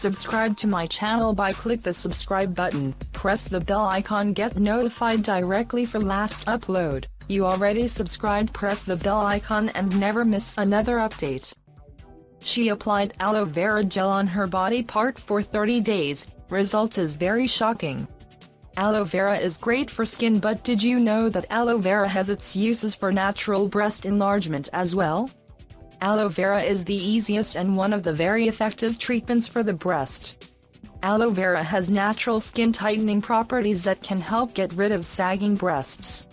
Subscribe to my channel by click the subscribe button, press the bell icon, get notified directly for last upload. You already subscribed, press the bell icon and never miss another update. She applied aloe vera gel on her body part for 30 days, results is very shocking. Aloe vera is great for skin, but did you know that aloe vera has its uses for natural breast enlargement as well? Aloe vera is the easiest and one of the very effective treatments for the breast. Aloe vera has natural skin tightening properties that can help get rid of sagging breasts.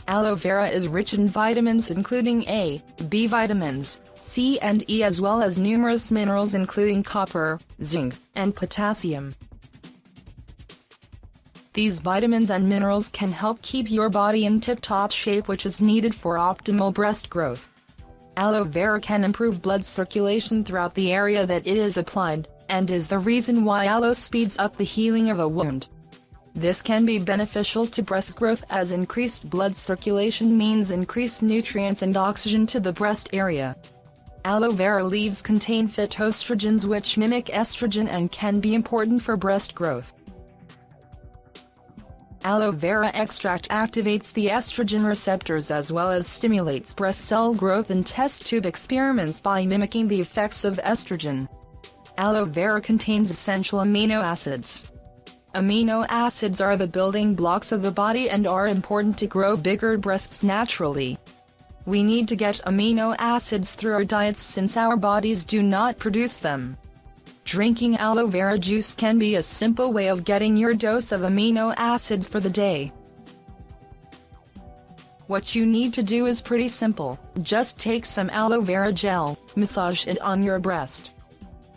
Aloe vera is rich in vitamins including A, B vitamins, C and E, as well as numerous minerals including copper, zinc, and potassium. These vitamins and minerals can help keep your body in tip-top shape, which is needed for optimal breast growth. Aloe vera can improve blood circulation throughout the area that it is applied, and is the reason why aloe speeds up the healing of a wound. This can be beneficial to breast growth, as increased blood circulation means increased nutrients and oxygen to the breast area. Aloe vera leaves contain phytoestrogens which mimic estrogen and can be important for breast growth. Aloe vera extract activates the estrogen receptors as well as stimulates breast cell growth in test tube experiments by mimicking the effects of estrogen. Aloe vera contains essential amino acids. Amino acids are the building blocks of the body and are important to grow bigger breasts naturally. We need to get amino acids through our diets since our bodies do not produce them. Drinking aloe vera juice can be a simple way of getting your dose of amino acids for the day. What you need to do is pretty simple. Just take some aloe vera gel, massage it on your breast.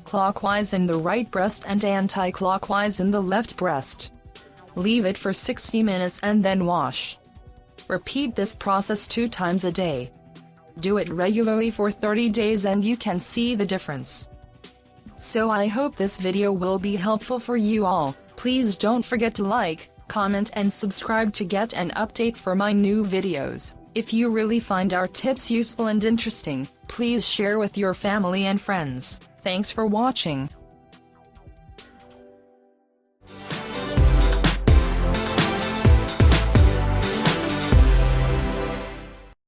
Clockwise in the right breast and anti-clockwise in the left breast. Leave it for 60 minutes and then wash. Repeat this process 2 times a day. Do it regularly for 30 days and you can see the difference. So I hope this video will be helpful for you all. Please don't forget to like, comment and subscribe to get an update for my new videos. If you really find our tips useful and interesting, please share with your family and friends. Thanks for watching.